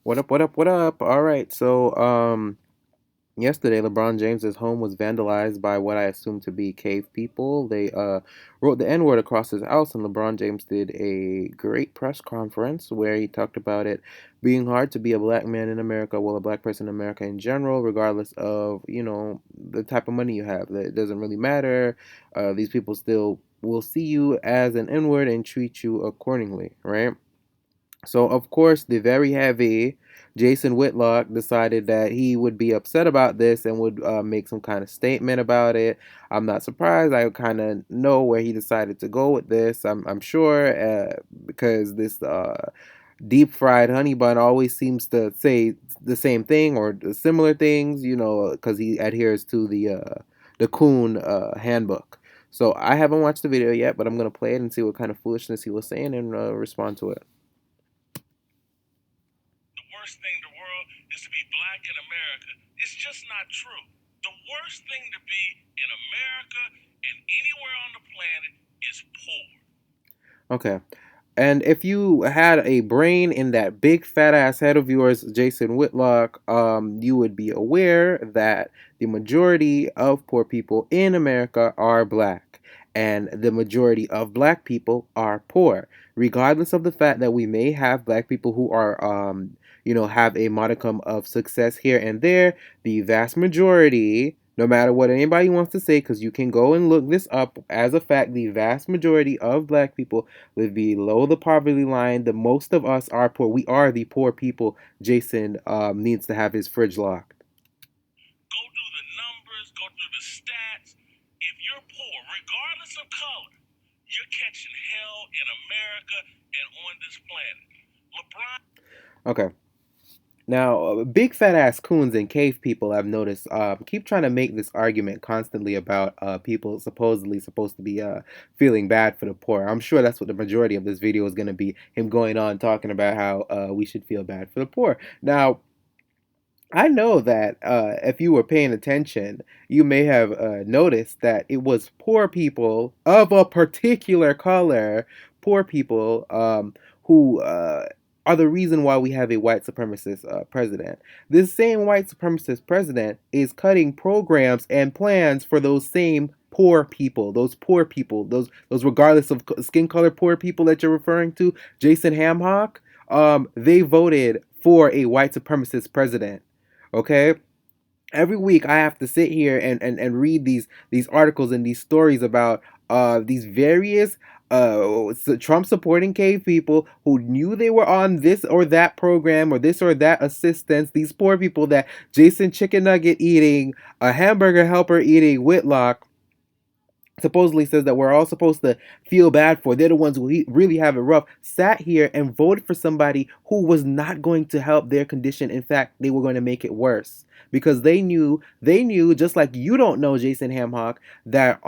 What up, what up, what up? All right, so yesterday LeBron James's home was vandalized by what I assume to be cave people. They wrote the N-word across his house, and LeBron James did a great press conference where he talked about it being hard to be a black man in America, well, a black person in America in general, regardless of, the type of money you have. That it doesn't really matter. These people still will see you as an N-word and treat you accordingly, right? So, of course, the very heavy Jason Whitlock decided that he would be upset about this and would make some kind of statement about it. I'm not surprised. I kind of know where he decided to go with this. I'm sure because this deep fried honey bun always seems to say the same thing or similar things, because he adheres to the Coon handbook. So I haven't watched the video yet, but I'm gonna play it and see what kind of foolishness he was saying and respond to it. The worst thing in the world is to be black in America. It's just not true. The worst thing to be in America and anywhere on the planet is poor. Okay. And if you had a brain in that big fat ass head of yours, Jason Whitlock, you would be aware that the majority of poor people in America are black, and the majority of black people are poor. Regardless of the fact that we may have black people who are, have a modicum of success here and there, the vast majority, no matter what anybody wants to say, because you can go and look this up as a fact, the vast majority of black people live below the poverty line. The most of us are poor. We are the poor people. Jason needs to have his fridge locked. Go do the numbers, go through the stats. If you're poor, regardless of color, you're catching hell in America and on this planet. LeBron. Okay. Now, big fat ass coons and cave people, I've noticed, keep trying to make this argument constantly about people supposedly supposed to be feeling bad for the poor. I'm sure that's what the majority of this video is going to be, him going on talking about how we should feel bad for the poor. Now, I know that if you were paying attention, you may have noticed that it was poor people of a particular color, poor people who are the reason why we have a white supremacist president. This same white supremacist president is cutting programs and plans for those same poor people, those regardless of skin color poor people that you're referring to, Jason Hamhock. They voted for a white supremacist president. Okay, every week I have to sit here and read these articles and these stories about these various Trump supporting cave people who knew they were on this or that program or this or that assistance. These poor people that Jason chicken nugget eating, a hamburger helper eating Whitlock supposedly says that we're all supposed to feel bad for. They're the ones who really have it rough. Sat here and voted for somebody who was not going to help their condition. In fact, they were going to make it worse because they knew just like you don't know, Jason Hamhock, that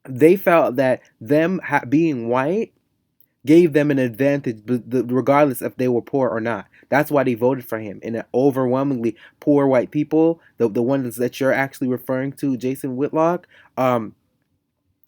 they felt that them being white gave them an advantage regardless if they were poor or not. That's why they voted for him. And overwhelmingly poor white people, the ones that you're actually referring to, Jason Whitlock,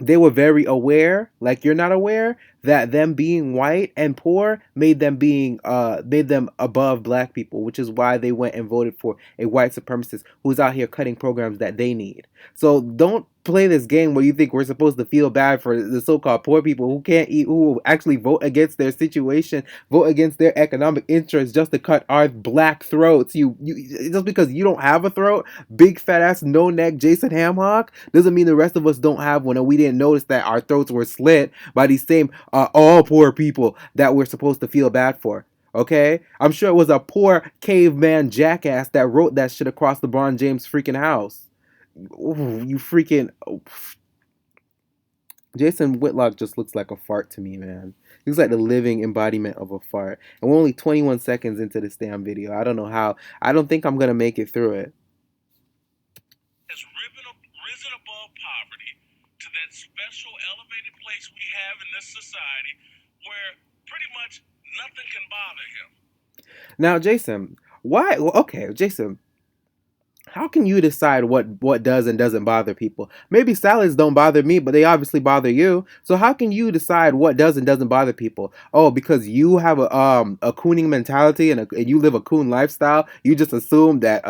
they were very aware, like you're not aware, that them being white and poor made them above black people, which is why they went and voted for a white supremacist who's out here cutting programs that they need. So don't play this game where you think we're supposed to feel bad for the so-called poor people who can't eat, who will actually vote against their situation, vote against their economic interests just to cut our black throats. You just because you don't have a throat, big fat ass no neck Jason Hamhock, doesn't mean the rest of us don't have one, and we didn't notice that our throats were slit by these same all poor people that we're supposed to feel bad for. Okay, I'm sure it was a poor caveman jackass that wrote that shit across LeBron James' freaking house. Ooh, you freaking Jason Whitlock just looks like a fart to me, man. He looks like the living embodiment of a fart. And we're only 21 seconds into this damn video. I don't know how. I don't think I'm gonna make it through it. Has risen above poverty to that special elevated place we have in this society where pretty much nothing can bother him. Now, Jason, why? Well, okay, Jason, How can you decide what does and doesn't bother people? Maybe salads don't bother me, but they obviously bother you. So how can you decide what does and doesn't bother people? Oh, because you have a cooning mentality and you live a coon lifestyle, you just assume that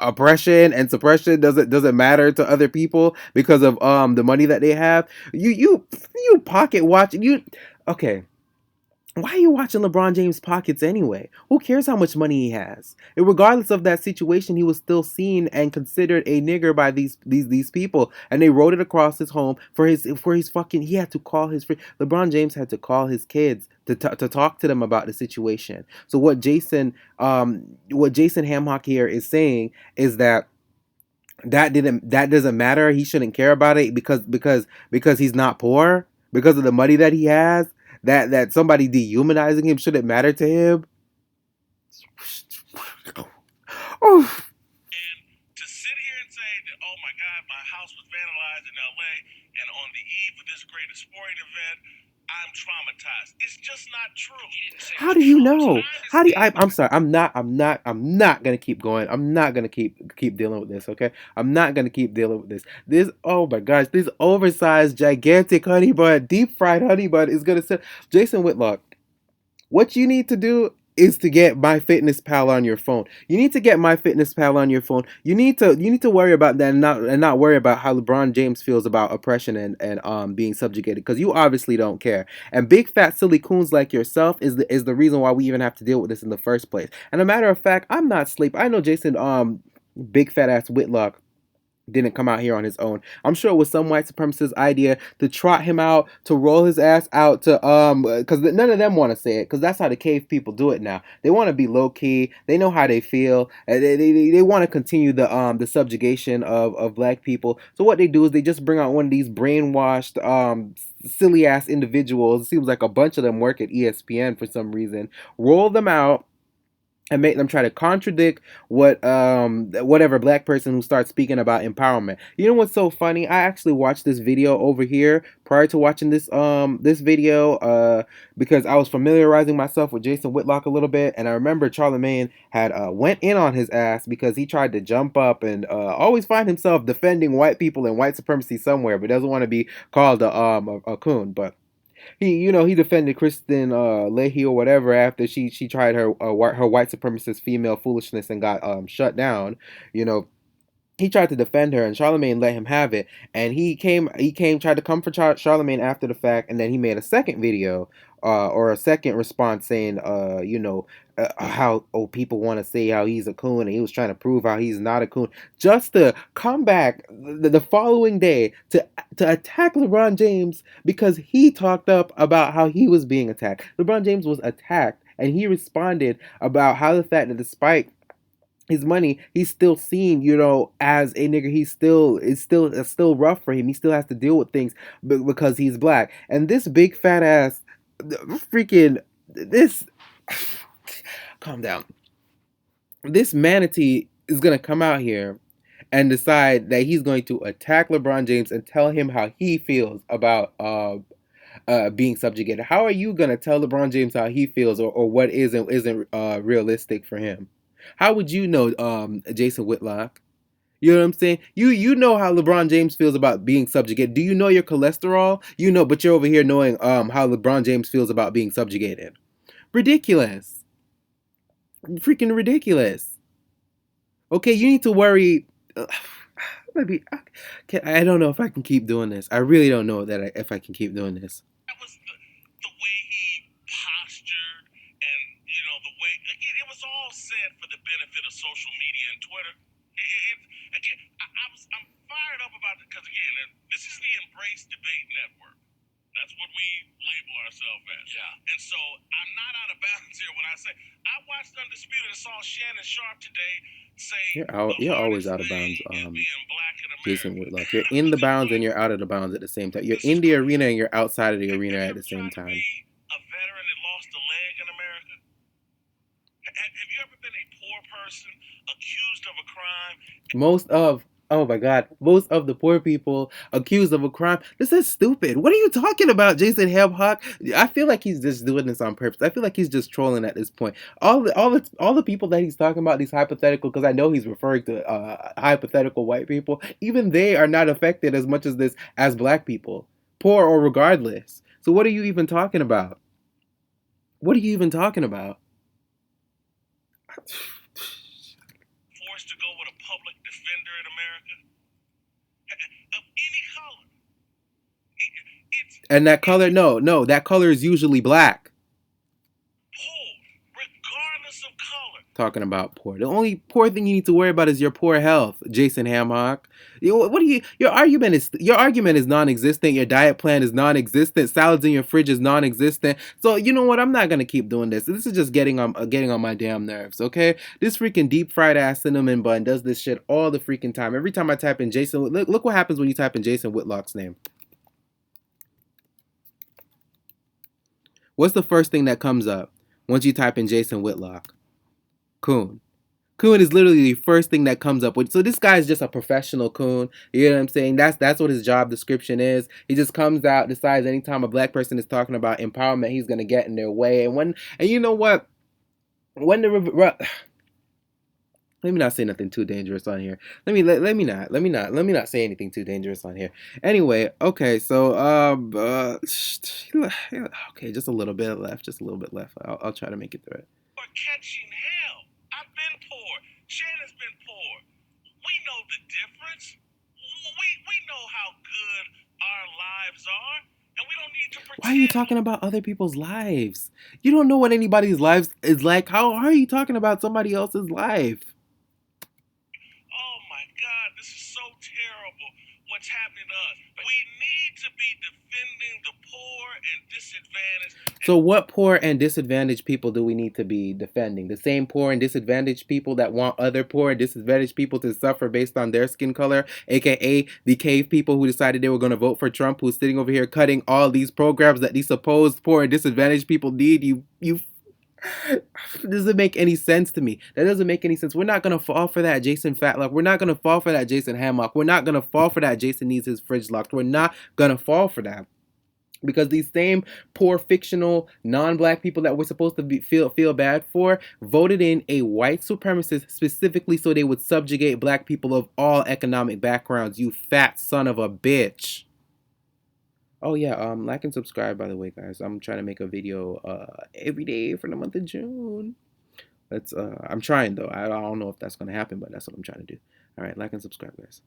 oppression and suppression doesn't matter to other people because of the money that they have. You pocket watch you. Okay, why are you watching LeBron James' pockets anyway? Who cares how much money he has? And regardless of that situation, he was still seen and considered a nigger by these people, and they wrote it across his home for his fucking. He had to call his LeBron James had to call his kids to talk to them about the situation. So what Jason Hamhock here is saying is that that doesn't matter. He shouldn't care about it because he's not poor, because of the money that he has. That somebody dehumanizing him shouldn't matter to him. Oh, And to sit here and say that, oh my God, my house was vandalized in LA, and on the eve of this greatest sporting event, I'm traumatized. It's just not true. He didn't say it how was do you true. So know? I How do you, understand. I'm sorry. I'm not gonna keep going. I'm not gonna keep dealing with this. Okay. I'm not gonna keep dealing with this. This. Oh my gosh. This oversized, gigantic honey bun, deep fried honey bun is gonna set Jason Whitlock. What you need to do is to get MyFitnessPal on your phone. You need to get MyFitnessPal on your phone. You need to worry about that and not worry about how LeBron James feels about oppression and being subjugated, because you obviously don't care. And big fat silly coons like yourself is the reason why we even have to deal with this in the first place. And a matter of fact, I'm not sleep. I know Jason big fat ass Whitlock didn't come out here on his own. I'm sure it was some white supremacist idea to trot him out, to roll his ass out, to because none of them want to say it, because that's how the cave people do it now. They want to be low key. They know how they feel. They want to continue the subjugation of black people. So what they do is they just bring out one of these brainwashed silly ass individuals. It seems like a bunch of them work at ESPN for some reason. Roll them out and make them try to contradict whatever black person who starts speaking about empowerment. You know what's so funny? I actually watched this video over here prior to watching this video because I was familiarizing myself with Jason Whitlock a little bit, and I remember Charlemagne had went in on his ass because he tried to jump up and always find himself defending white people and white supremacy somewhere, but doesn't want to be called a coon. But he defended Kristen Leahy or whatever after she tried her white supremacist female foolishness and got shut down. You know, he tried to defend her, and Charlemagne let him have it. And he came tried to come for Charlemagne after the fact, and then he made a second video, or a second response saying, how people want to say how he's a coon, and he was trying to prove how he's not a coon, just to come back the following day to attack LeBron James because he talked up about how he was being attacked. LeBron James was attacked, and he responded about how the fact that despite his money, he's still seen, as a nigger. It's still rough for him. He still has to deal with things because he's black. And this big fat ass, freaking this, calm down. This manatee is gonna come out here and decide that he's going to attack LeBron James and tell him how he feels about being subjugated. How are you gonna tell LeBron James how he feels, or what isn't realistic for him? How would you know, Jason Whitlock? You know what I'm saying? You know how LeBron James feels about being subjugated. Do you know your cholesterol? You know, but you're over here knowing how LeBron James feels about being subjugated. Ridiculous. Freaking ridiculous. Okay, you need to worry. Maybe I don't know if I can keep doing this. I really don't know if I can keep doing this. That was the way he postured, and the way, again, it was all said for the benefit of social media and Twitter. Again, I'm fired up about it because, again, this is the Embrace Debate Network. That's what we label ourselves as. Yeah. And so I'm not out of bounds here when I say I watched Undisputed and saw Shannon Sharp today say You're always hardest out of thing bounds, is being black in Jason America. Whitlock. You're in the bounds and you're out of the bounds at the same time. You're in the arena and you're outside of the arena Have at you the ever same tried to time. be a veteran that lost a leg in America? Have you ever been a poor person accused of a crime? Most of Oh my God. Most of the poor people accused of a crime. This is stupid. What are you talking about, Jason Hemhawk? I feel like he's just doing this on purpose. I feel like he's just trolling at this point. All the people that he's talking about, these hypothetical, because I know he's referring to hypothetical white people, even they are not affected as much as this as black people, poor or regardless. So what are you even talking about? What are you even talking about? Forced to go with a public defender in America of any color. And that color, no, that color is usually black. Poor, regardless of color. Talking about poor. The only poor thing you need to worry about is your poor health, Jason Hamhock. What do you? Your argument is non-existent. Your diet plan is non-existent. Salads in your fridge is non-existent. So you know what? I'm not gonna keep doing this. This is just getting on my damn nerves. Okay, this freaking deep fried ass cinnamon bun does this shit all the freaking time. Every time I type in Jason, look what happens when you type in Jason Whitlock's name. What's the first thing that comes up once you type in Jason Whitlock? Coon. Coon is literally the first thing that comes up. So this guy is just a professional coon. You know what I'm saying? That's what his job description is. He just comes out, decides anytime a black person is talking about empowerment, he's gonna get in their way. And you know what? When the let me not say nothing too dangerous on here. Let me not say anything too dangerous on here. Anyway, okay, so okay, just a little bit left, just a little bit left. I'll try to make it through it. Or catching hell. I've been poor. Shannon's been poor. We know the difference. We know how good our lives are, and we don't need to pretend. Why are you talking about other people's lives? You don't know what anybody's lives is like. How are you talking about somebody else's life? Oh my God, this is so terrible. What's happening to us? We need to be defending the poor and disadvantaged. So what poor and disadvantaged people do we need to be defending? The same poor and disadvantaged people that want other poor and disadvantaged people to suffer based on their skin color, aka the cave people who decided they were going to vote for Trump, who's sitting over here cutting all these programs that these supposed poor and disadvantaged people need. You doesn't make any sense to me. That doesn't make any sense. We're not gonna fall for that, Jason Fatlock. We're not gonna fall for that, Jason Hammock. We're not gonna fall for that, Jason needs his fridge locked. We're not gonna fall for that. Because these same poor fictional non-black people that we're supposed to feel bad for voted in a white supremacist specifically so they would subjugate black people of all economic backgrounds. You fat son of a bitch. Oh yeah, like and subscribe by the way, guys. I'm trying to make a video every day for the month of June. I'm trying though. I don't know if that's gonna happen, but that's what I'm trying to do. All right, like and subscribe, guys.